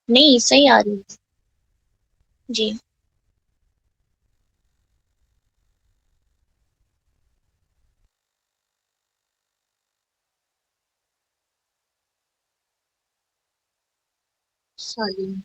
نہیں صحیح آ رہی ہے جی۔ سالم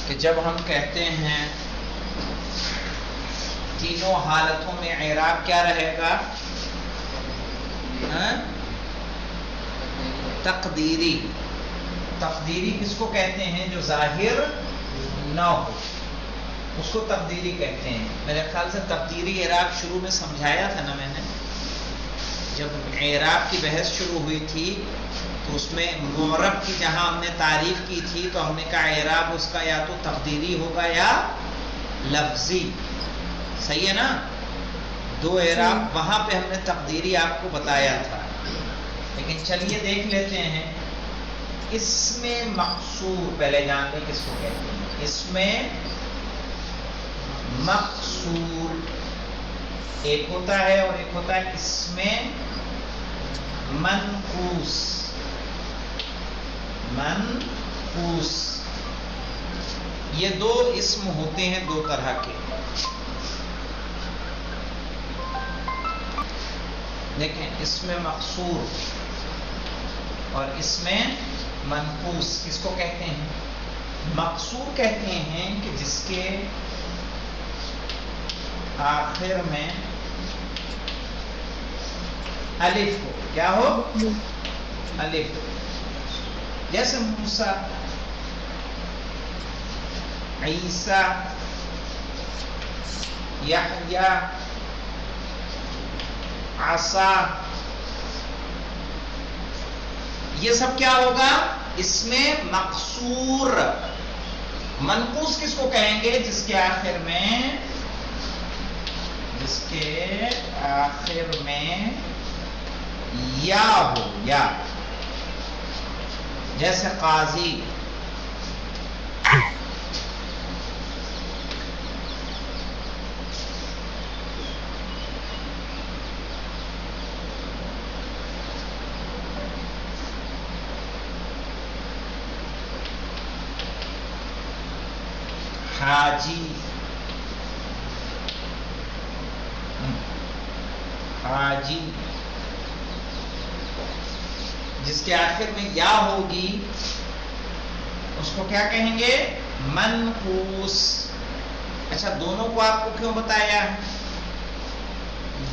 کہ جب ہم کہتے ہیں تینوں حالتوں میں اعراب کیا رہے گا؟ تقدیری۔ تقدیری کس کو کہتے ہیں؟ جو ظاہر نہ ہو اس کو تقدیری کہتے ہیں۔ میرے خیال سے تقدیری اعراب شروع میں سمجھایا تھا نا میں نے، جب اعراب کی بحث شروع ہوئی تھی تو اس میں معرب کی جہاں ہم نے تعریف کی تھی تو ہم نے کہا اعراب اس کا یا تو تقدیری ہوگا یا لفظی، صحیح ہے نا؟ دو اعراب وہاں پہ ہم نے تقدیری آپ کو بتایا تھا۔ لیکن چلیے دیکھ لیتے ہیں اس میں مقصور، پہلے جان لیں کس کو کہتے ہیں۔ اس میں مقصور ایک ہوتا ہے اور ایک ہوتا ہے اس میں منقوص۔ منقوص یہ دو اسم ہوتے ہیں دو طرح کے۔ دیکھیں اس میں مقصور اور اس میں منقوص کس کو کہتے ہیں؟ مقصور کہتے ہیں کہ جس کے آخر میں الف ہو۔ کیا ہو؟ الف۔ جیسے موسیٰ، عیسیٰ، یحییٰ، عصا، یہ سب کیا ہوگا؟ اس میں مقصور۔ منقوص کس کو کہیں گے؟ جس کے آخر میں یا ہو، یا۔ جیسے قاضی، حاجی، حاجی، جس کے آخر میں یا ہوگی اس کو کیا کہیں گے؟ منقوص۔ اچھا دونوں کو آپ کو کیوں بتایا؟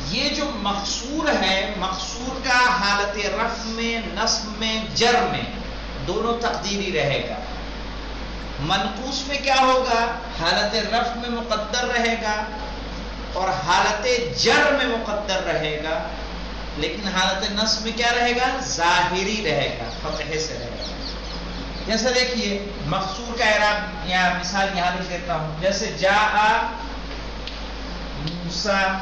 یہ جو مقصور ہے، مقصور کا حالت رفع میں، نصب میں، جر میں دونوں تقدیری رہے گا۔ منقوص میں کیا ہوگا؟ حالت رفع میں مقدر رہے گا اور حالت جر میں مقدر رہے گا، لیکن حالت نصب میں کیا رہے گا؟ ظاہری رہے گا، فتحے سے رہے گا۔ جیسے دیکھیے مقصور کا اعراب یا مثال یہاں لکھ دیتا ہوں، جیسے جاء موسیٰ،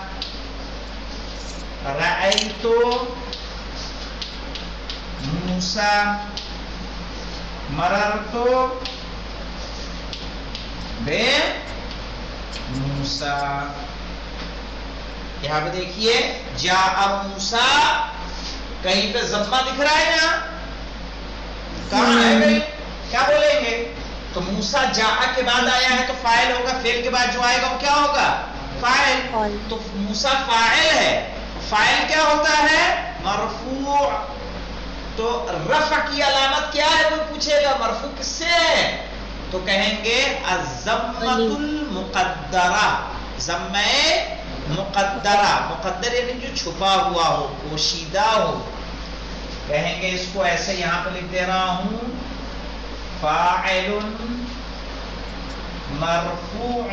رأیت موسیٰ، مررت بے موسیٰ۔ یہاں پہ دیکھیے جاء موسیٰ، کہیں پہ ضمہ دکھ رہا ہے یہاں؟ کہاں ہے بھائی؟ کیا بولیں گے؟ تو موسیٰ جاء کے بعد آیا ہے تو فاعل ہوگا، فعل کے بعد جو آئے گا وہ کیا ہوگا؟ فاعل۔ تو موسیٰ فاعل ہے، فاعل کیا ہوتا ہے؟ مرفوع. تو رفع کی علامت کیا ہے؟ کوئی پوچھے گا مرفوع کس سے ہے؟ تو کہیں گے الضمۃ المقدرہ. ضمہ مقدرہ، مقدر یعنی جو چھپا ہوا ہو، پوشیدہ ہو. کہیں گے اس کو ایسے یہاں پہ لکھ دے رہا ہوں، فاعل مرفوع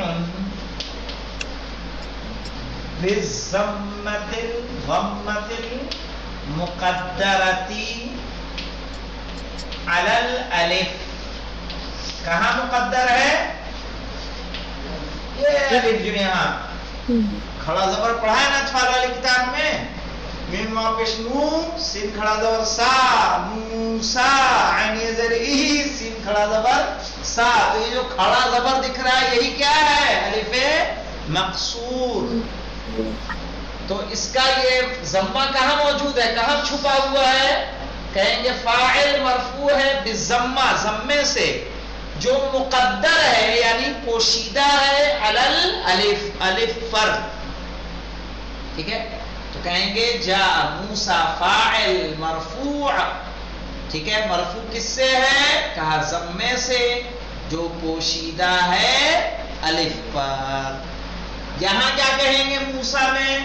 بالضمۃ المقدرۃ علی الالف. کہاں مقدر ہے؟ یہ الف جو یہاں کھڑا زبر پڑھا ہے نا اطفال والی کتاب میں، میم واو پیش نو، سین کھڑا زبر سا، موسا، عین زیر ای، سین کھڑا زبر سا. تو یہ جو کھڑا زبر دکھ رہا ہے یہی کیا ہے؟ الف مقصور. تو اس کا یہ ضمہ کہاں موجود ہے، کہاں چھپا ہوا ہے؟ کہیں گے فاعل مرفوع ہے بالضمہ، ضمے سے، جو مقدر ہے یعنی پوشیدہ ہے علل الف، الف پر. ٹھیک ہے؟ تو کہیں گے جاء موسیٰ فاعل مرفوع. ٹھیک ہے؟ مرفوع کس سے ہے؟ کہا ضمے سے، جو پوشیدہ ہے الف پر. یہاں کیا کہیں گے موسیٰ میں؟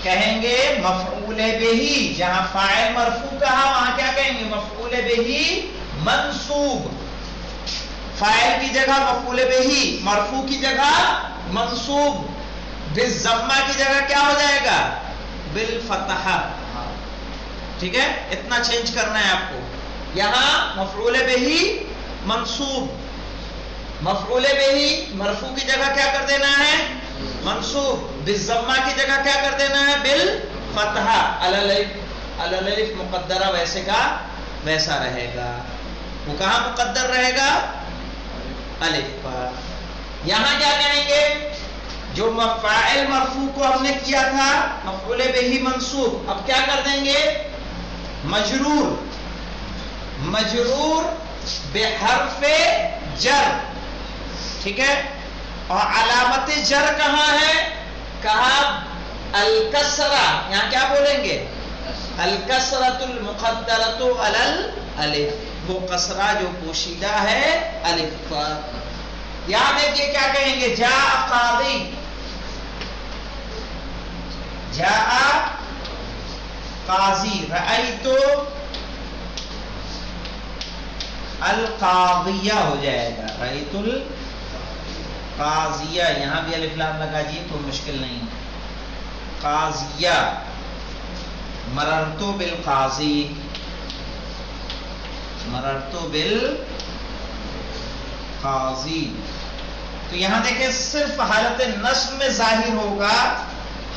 کہیں گے مفعول بہ. جہاں فاعل مرفوع کہا وہاں کیا کہیں گے؟ مفعول بہ منصوب. فاعل کی جگہ مفعول بہ، مرفوع کی جگہ منصوب، بالضمہ کی جگہ کیا ہو جائے گا؟ بالفتحہ. ٹھیک ہے؟ اتنا چینج کرنا ہے آپ کو. یہاں مفعول بہ منصوب، مفعول بہ مرفوع کی جگہ کیا کر دینا ہے؟ منصوب. بالضمہ کی جگہ کیا کر دینا ہے؟ بالفتحہ. الالف مقدرہ ویسے کا ویسا رہے گا. وہ کہاں مقدر رہے گا؟ الف پر. یہاں کیا کہیں گے؟ جو فاعل مرفوع کو ہم نے کیا تھا مفعول بہ منصوب، اب کیا کر دیں گے؟ مجرور. مجرور بحرف جر. ٹھیک ہے؟ اور علامت جر کہاں ہے؟ کہا الکسرہ. یہاں کیا بولیں گے؟ الکسرۃ المقدرۃ علی الالف. وہ کسرہ جو پوشیدہ ہے الف پر. یہاں دیکھیے کیا کہیں گے؟ جاء قاضی. جاء قاضی. رأیت القاضیہ ہو جائے گا. رأیت القاضیہ. یہاں بھی الف لام لگا دیے تو مشکل نہیں. قاضیہ. مررت بالقاضی. مررت بالقاضی. تو یہاں دیکھیں صرف حالت نصب میں ظاہر ہوگا،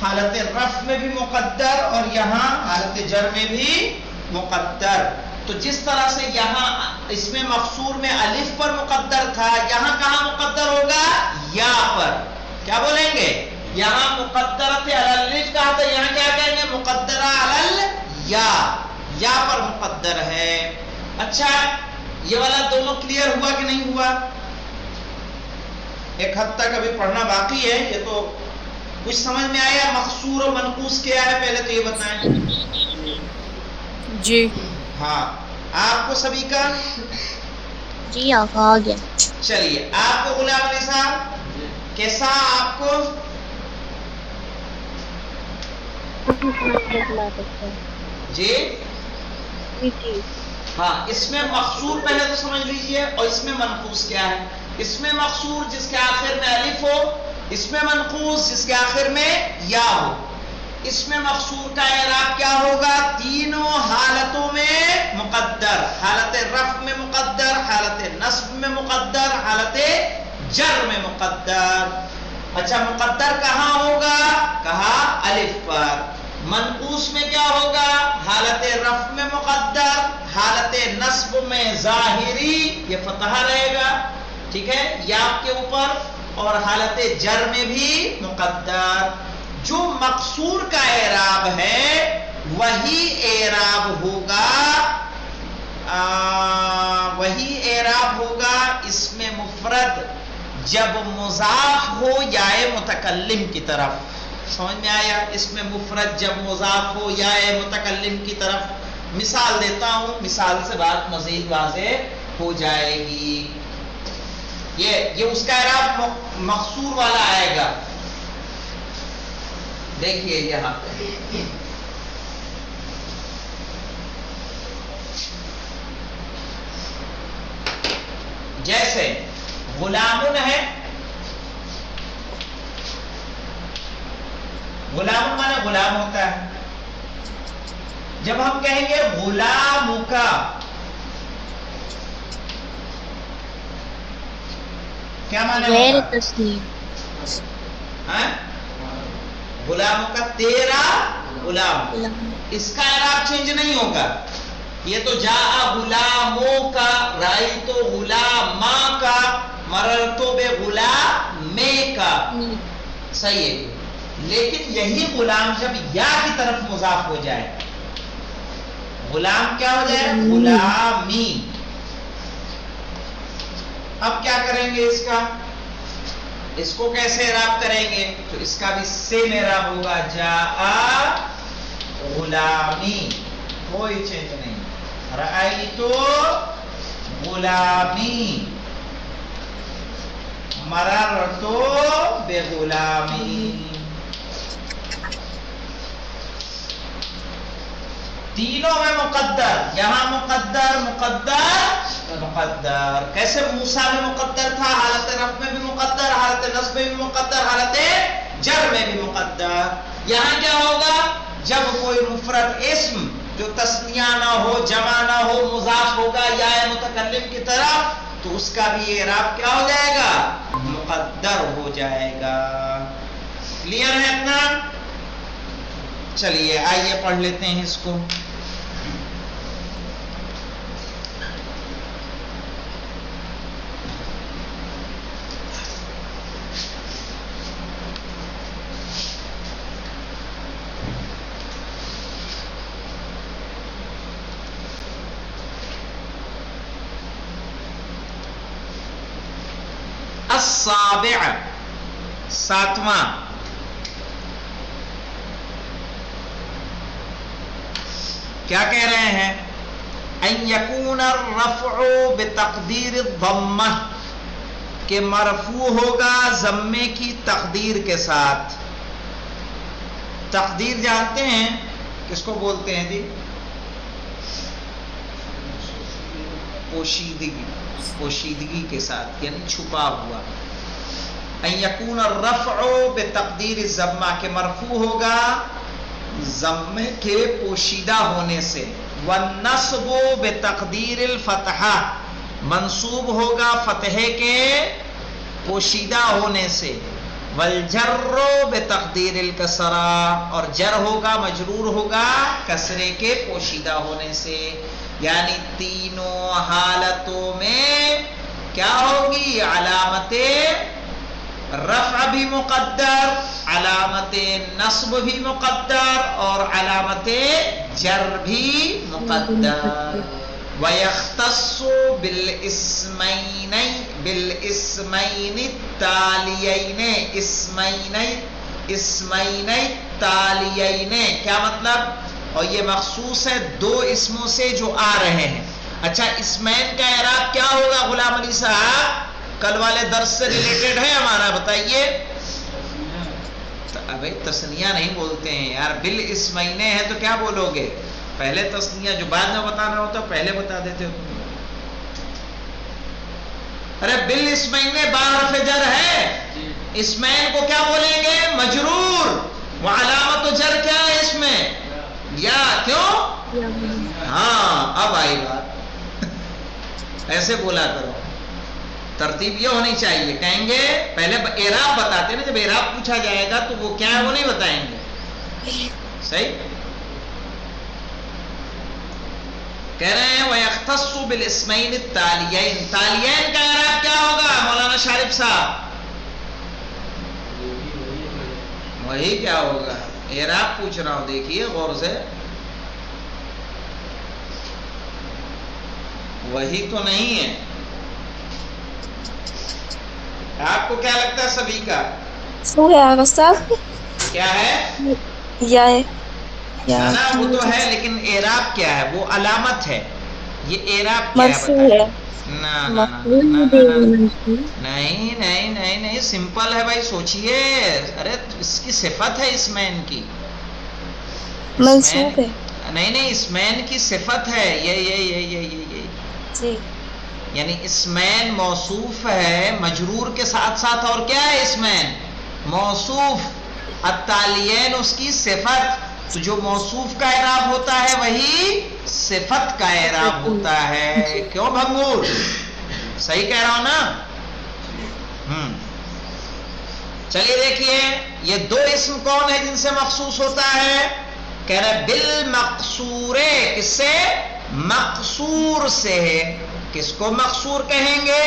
حالت رفع میں بھی مقدر اور یہاں حالت جر میں بھی مقدر. تو جس طرح سے یہاں اس میں مقصور میں الف پر مقدر تھا، یہاں کہاں مقدر ہوگا؟ یا پر. کیا بولیں گے؟ یہاں مقدرۃ علی الالف کہا تھا، یہاں کیا کہیں گے؟ مقدرہ علی الیا. یا پر مقدر ہے. اچھا یہ والا دونوں کلیئر ہوا کہ نہیں ہوا؟ ایک حد تک ابھی پڑھنا باقی ہے. یہ تو کچھ سمجھ میں آیا؟ مقصور اور منقوص کیا ہے پہلے تو یہ بتائیں. جی ہاں آپ کو سبھی کا؟ جی آپ آ گیا. چلیے آپ کو غلام علی صاحب کیسا؟ آپ کو جی ہاں. اس میں مقصور پہلے تو سمجھ لیجئے اور اس میں منقوص کیا ہے. اس میں مقصور جس کے آخر میں الف ہو، اس میں منقوص جس کے آخر میں یا ہو. اس میں مقصور کا اعراب کیا ہوگا؟ تینوں حالتوں میں مقدر. حالت رفع میں مقدر، حالت نصب میں مقدر، حالت جر میں مقدر. اچھا مقدر کہاں ہوگا؟ کہا الف پر. منقوص میں کیا ہوگا؟ حالت رفع میں مقدر، حالت نصب میں ظاہری یہ فتحہ رہے گا. ٹھیک ہے؟ یا کے اوپر. اور حالت جر میں بھی مقدر. جو مقصور کا اعراب ہے وہی اعراب ہوگا اس میں مفرد جب مضاف ہو یا متکلم کی طرف. سمجھ میں آیا؟ اس میں مفرد جب مضاف ہو یا متکلم کی طرف مثال دیتا ہوں، مثال سے بات مزید واضح ہو جائے گی. یہ اس کا اعراب مقصور والا آئے گا. دیکھیے یہاں پہ جیسے غلامن ہے، غلام مانا غلام ہوتا ہے. جب ہم کہیں گے غلام کا، کیا مانے غیر ہوگا؟ تسلیم. غلام کا، تیرا غلام. اس کا اعراب چینج نہیں ہوگا. یہ تو جاء غلاموں کا، رأیت غلاما کا، مررت بغلامے کا. صحیح ہے. لیکن یہی غلام جب یا کی طرف مضاف ہو جائے، غلام کیا ہو جائے؟ غلامی. اب کیا کریں گے اس کا؟ اس کو کیسے اعراب کریں گے؟ تو اس کا بھی سیم اعراب ہوگا، جاء غلامی، کوئی چینج نہیں. رأیت غلامی، مررت بغلامی. تینوں میں مقدر، یہاں مقدر مقدر مقدر. کیسے موسیٰ میں مقدر تھا، حالت رفع میں بھی مقدر، حالت نصب میں بھی مقدر، حالت جر میں بھی مقدر. یہاں کیا ہوگا؟ جب کوئی مفرد اسم جو تثنیہ نہ ہو، جمع نہ ہو، مضاف ہوگا یا متکلم کی طرف، تو اس کا بھی اعراب کیا ہو جائے گا؟ مقدر ہو جائے گا. کلیئر ہے اتنا؟ چلیے آئیے پڑھ لیتے ہیں اس کو. السابع، ساتواں. کیا کہہ رہے ہیں؟ ان یکون الرفع بتقدیر الضمہ، کہ مرفوع ہوگا ضمے کی تقدیر کے ساتھ. تقدیر جانتے ہیں کس کو بولتے ہیں جی؟ پوشیدگی، پوشیدگی کے ساتھ، یعنی چھپا ہوا. ان یکون الرفع بتقدیر الضمہ، کہ مرفوع ہوگا ضمے کے پوشیدہ ہونے سے. والنصب بتقدیر الفتحہ، منصوب ہوگا فتحے کے پوشیدہ ہونے سے. والجر بتقدیر الکسرہ، اور جر ہوگا، مجرور ہوگا کسرے کے پوشیدہ ہونے سے. یعنی تینوں حالتوں میں کیا ہوگی؟ علامت رفع بھی مقدر، علامت نصب بھی مقدر، اور علامت جر بھی مقدر. وَيَخْتَصُّ بِالْإِسْمَيْنِ التَّالِيَيْنِ، اسمین التالیین. کیا مطلب؟ اور یہ مخصوص ہے دو اسموں سے جو آ رہے ہیں. اچھا، اسمین کا اعراب کیا ہوگا غلام علی صاحب؟ کل والے درس سے ریلیٹڈ ہے ہمارا، بتائیے. ابھی تسنیہ نہیں بولتے ہیں یار، بالاسمین ہے تو کیا بولو گے؟ پہلے تسنیہ جو بعد میں بتانا ہوتا پہلے بتا دیتے ہو. ارے بالاسمین بارف جر ہے، اسمین کو کیا بولیں گے؟ مجرور. وعلامت جر کیا ہے اس میں؟ یا. کیوں؟ ہاں اب آئی بات. ایسے بولا کرو، ترتیب یہ ہونی چاہیے. کہیں گے پہلے اعراب بتاتے ہیں نا، جب اعراب پوچھا جائے گا تو وہ کیا ہے وہ نہیں بتائیں گے. صحیح کہہ رہے ہیں. وَيَخْتَصُّ بِالْإِسْمَيْنِ التَّالِيَيْنِ، تالیین کا اعراب کیا ہوگا مولانا شارف صاحب؟ وہی کیا ہوگا؟ اعراب پوچھ رہا ہوں، دیکھیے غور سے. وہی تو نہیں ہے. آپ کو کیا لگتا ہے سبھی کا؟ سو گیا استاد. کیا ہے؟ یا ہے نا نا وہ تو ہے، لیکن اعراب کیا ہے؟ وہ علامت ہے. یہ اعراب کیا ہے مرفوع بتائیں؟ ہے. نا نا نا مفعول نا بھی نا نا. منصوب. نہیں نہیں نہیں نہیں، سمپل ہے بھائی، سوچئے. ارے اس کی صفت ہے اسمین کی. منصوب ہے. نہیں نہیں، اسمین کی صفت ہے. یہ جی یعنی اسمین موصوف ہے مجرور کے ساتھ ساتھ، اور کیا ہے اسمین؟ موصوف. التالیین اس کی صفت. تو جو موصوف کا اعراب ہوتا ہے وہی صفت کا اعراب ہوتا ہے. کیوں بھنگور؟ صحیح کہہ رہا ہوں نا؟ چلیے دیکھیے، یہ دو اسم کون ہے جن سے مخصوص ہوتا ہے؟ کہہ رہے بالمقصور. کس سے؟ مقصور سے. کس کو مقصور کہیں گے؟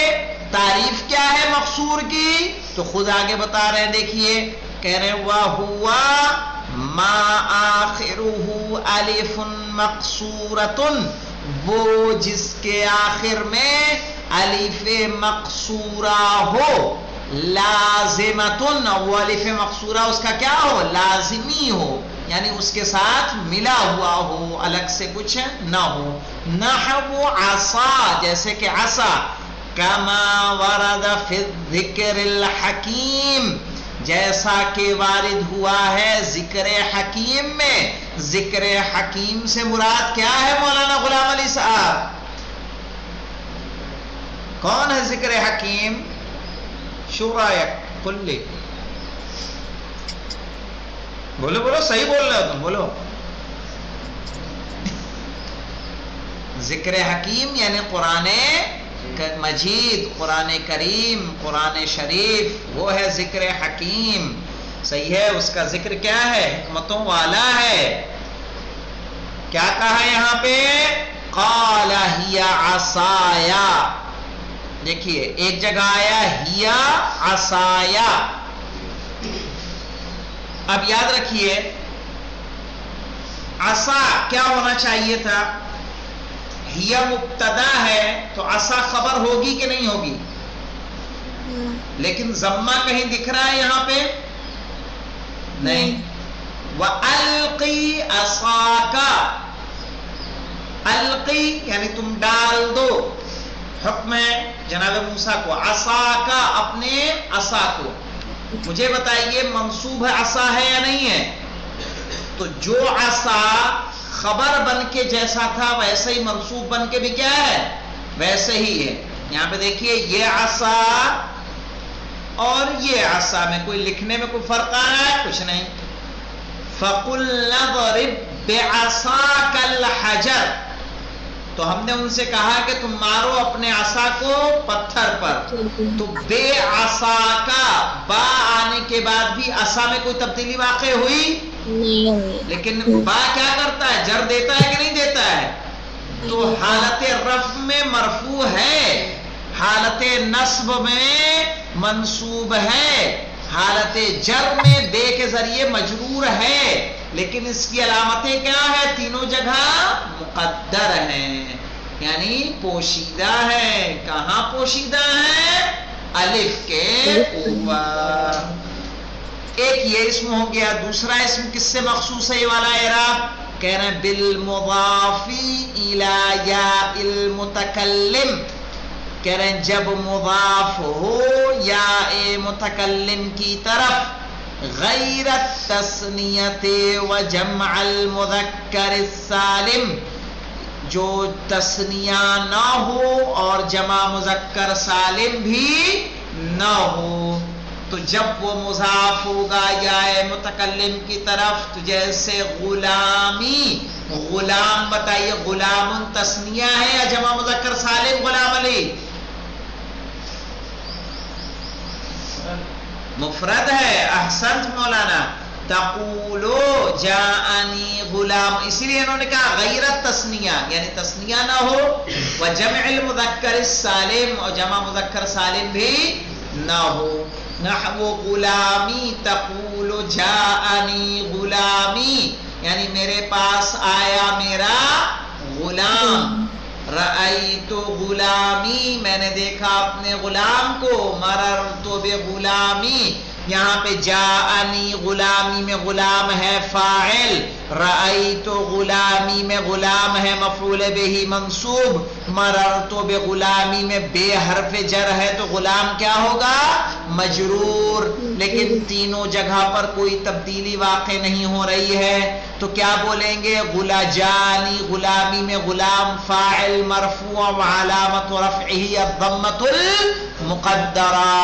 تعریف کیا ہے مقصور کی؟ تو خود آگے بتا رہے ہیں، دیکھیے. کہہ رہے وَهُوَ مَا آخِرُهُ أَلِفٌ مَقْصُورَةٌ، وہ جس کے آخر میں الف مقصورہ ہو. لازمتن، وہ الف مقصورہ اس کا کیا ہو؟ لازمی ہو، یعنی اس کے ساتھ ملا ہوا ہو، الگ سے کچھ نہ ہو. نحو عصا، جیسے کہ عصا. کما ورد فی الذکر الحکیم، جیسا کہ وارد ہوا ہے ذکر حکیم میں. ذکر حکیم سے مراد کیا ہے مولانا غلام علی صاحب؟ کون ہے ذکر حکیم؟ شورائک کلی. بولو بولو، صحیح بول رہے ہو تم، بولو. ذکر حکیم یعنی قرآن مجید، قرآن کریم، قرآن شریف، وہ ہے ذکر حکیم. صحیح ہے. اس کا ذکر کیا ہے؟ حکمتوں والا ہے. کیا کہا یہاں پہ؟ قال ہی عصایا. دیکھیے ایک جگہ آیا ہیا عصایا. اب یاد رکھیے عصا کیا ہونا چاہیے تھا؟ ہیا مبتدا ہے تو عصا خبر ہوگی کہ نہیں ہوگی؟ لیکن ضمہ کہیں دکھ رہا ہے یہاں پہ؟ نہیں. وَأَلْقِي عَصَاكَ، القی یعنی تم ڈال دو. حکم ہے جناب موسیٰ کو عصا کا، اپنے عصا کو. مجھے بتائیے منصوب عصا ہے یا نہیں ہے؟ تو جو عصا خبر بن کے جیسا تھا ویسے ہی منصوب بن کے بھی کیا ہے؟ ویسے ہی ہے. یہاں پہ دیکھیے یہ عصا اور یہ عصا میں کوئی لکھنے میں کوئی فرق آ رہا ہے؟ کچھ نہیں. فَقُلْنَا ضَرِبْ بِعَصَاكَ الْحَجَرَ، تو ہم نے ان سے کہا کہ تم مارو اپنے عصا کو پتھر پر. تو بے عصا کا با آنے کے بعد بھی عصا میں کوئی تبدیلی واقع ہوئی نہیں ہوئی. لیکن با کیا کرتا ہے؟ جر دیتا ہے کہ نہیں دیتا ہے؟ تو حالت رفع میں مرفوع ہے، حالت نصب میں منصوب ہے، حالت جر میں بے کے ذریعے مجرور ہے. لیکن اس کی علامتیں کیا ہے؟ تینوں جگہ مقدر ہیں، یعنی پوشیدہ ہے. کہاں پوشیدہ ہے؟ الف کے اوپر. ایک یہ اسم ہو گیا. دوسرا اسم کس سے مخصوص ہے یہ والا اعراب؟ کہہ رہے ہیں بالمضاف الی یاء المتکلم. کہہ رہے ہیں جب مضاف ہو یاء متکلم کی طرف، غیر التثنیۃ و جمع المذکر السالم، جو تثنیہ نہ ہو اور جمع مذکر سالم بھی نہ ہو. تو جب وہ مضاف ہوگا یا متکلم کی طرف، تو جیسے غلامی، غلام بتائیے غلام تثنیہ ہے یا جمع مذکر سالم؟ غلام علی مفرد ہے. احسنت مولانا. تقولو جاءنی غلام، اسی لیے انہوں نے کہا غیر تثنیہ، یعنی تثنیہ نہ ہو، وجمع المذکر السالم، اور جمع مذکر سالم بھی نہ ہو. نحو غلامی، تقول جاءنی غلامی، یعنی میرے پاس آیا میرا غلام. رأیت غلامی، میں نے دیکھا اپنے غلام کو. مررت بغلامی، یہاں پہ جاءنی غلامی میں غلام ہے فاعل، رأیت غلامی میں غلام ہے مفعول بہ منصوب، مررت بغلامی میں بے حرف جر ہے تو غلام کیا ہوگا؟ مجرور۔ لیکن تینوں جگہ پر کوئی تبدیلی واقع نہیں ہو رہی ہے تو کیا بولیں گے؟ جاءنی غلامی میں غلام فاعل مرفوع وعلامت رفعہ الضمۃ المقدرہ،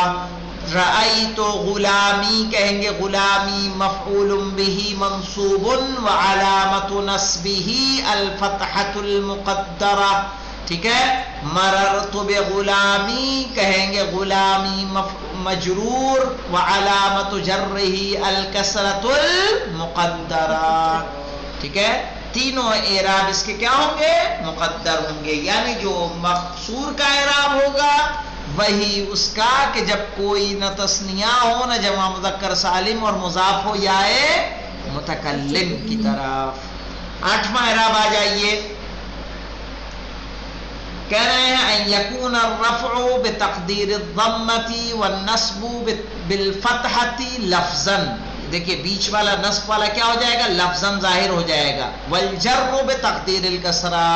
رأیت غلامی کہیں گے غلامی مفعول بہ منصوب وعلامت نصبہ الفتحۃ المقدرہ، ٹھیک ہے۔ مررت بغلامی کہیں گے غلامی مجرور وعلامت جرہ الکسرۃ المقدرہ، ٹھیک ہے۔ تینوں اعراب اس کے کیا ہوں گے؟ مقدر ہوں گے، یعنی جو مقصور کا اعراب ہوگا وہی اس کا کہ جب کوئی نہ تثنیہ ہو نہ جمع مذکر سالم اور مضاف ہو یا متکلم کی طرف۔ 8واں اعراب آ جائیے، کہہ رہے ہیں ان یکون الرفع بتقدیر الضمۃ والنصب بالفتحۃ لفظا، دیکھیے بیچ والا نصب والا کیا ہو جائے گا؟ لفظا ظاہر ہو جائے گا، والجر بتقدیر الکسرہ،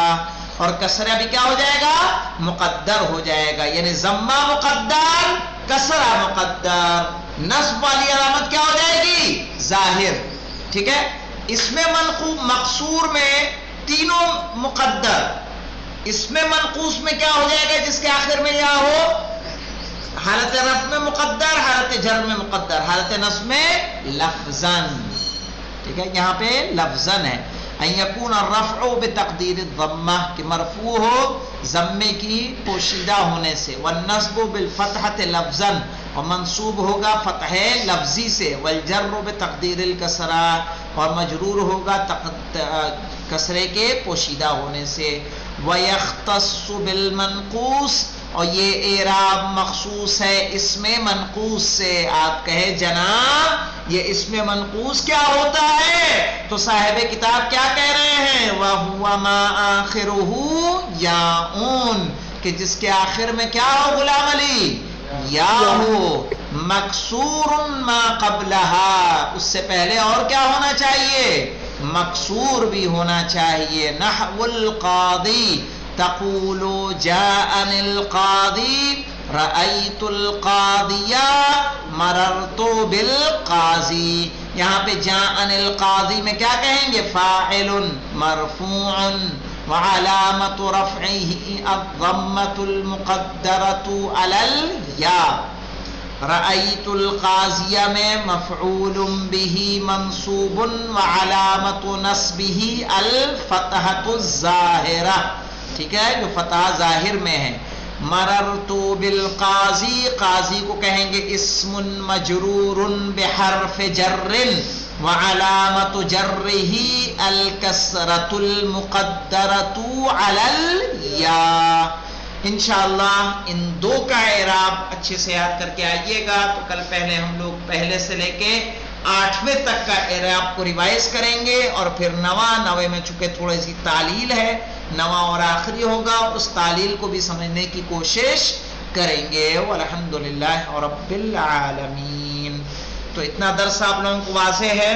اور کسرہ بھی کیا ہو جائے گا؟ مقدر ہو جائے گا، یعنی ضمہ مقدر کسرہ مقدر، نصب والی علامت کیا ہو جائے گی؟ ظاہر، ٹھیک ہے۔ اس میں منقوص مقصور میں تینوں مقدر، اس میں منقوص میں کیا ہو جائے گا جس کے آخر میں یا ہو؟ حالت رفع میں مقدر، حالت جر میں مقدر، حالت نصب میں لفظاً، ٹھیک ہے۔ یہاں پہ لفظاً ہے، ان یکون الرفع بتقدیر الضمہ کہ مرفوع ہو ضمے کی پوشیدہ ہونے سے، والنصب بالفتحۃ لفظاً اور منصوب ہوگا فتح لفظی سے، والجر بتقدیر الکسرہ اور مجرور ہوگا کسرے کے پوشیدہ ہونے سے، وَيَخْتَصُّ بِالْمَنْقُوص اور یہ اعراب مخصوص ہے اسم منقوص سے۔ آپ کہے جناب یہ اسم منقوص کیا ہوتا ہے تو صاحب کتاب کیا کہہ رہے ہیں؟ وَهُوَ مَا آخِرُهُ یاءٌ کہ جس کے آخر میں کیا ہو غلام علی؟ یا ہو، مکسور ما قبلها اس سے پہلے اور کیا ہونا چاہیے؟ مکسور بھی ہونا چاہیے۔ نحو القاضی تقول جاءنی القاضی رأیت القاضی مررت بالقاضی، یہاں پہ جاءنی القاضی میں کیا کہیں گے؟ فاعل مرفوع وعلامت رفعہ الضمۃ المقدرۃ علی الیاء، رأیت القاضیہ میں مفعول بہ منصوب وعلامت نصبہ الفتحۃ الظاہرہ، ٹھیک ہے، جو فتح ظاہر میں ہے۔ مررت بالقاضی، قاضی کو کہیں گے اسم مجرور بحرف جر وعلامت جرہ الکسرۃ المقدرۃ علی الیاء۔ انشاءاللہ ان دو کا اعراب اچھے سے یاد کر کے آئیے گا، تو کل پہلے ہم لوگ پہلے سے لے کے 8ویں تک کا اعراب کو ریوائز کریں گے، اور پھر 9ویں میں چونکہ تھوڑی سی تعلیل ہے، 9واں اور آخری ہوگا، اس تعلیل کو بھی سمجھنے کی کوشش کریں گے۔ والحمدللہ رب العالمین۔ تو اتنا درس آپ لوگوں کو واضح ہے؟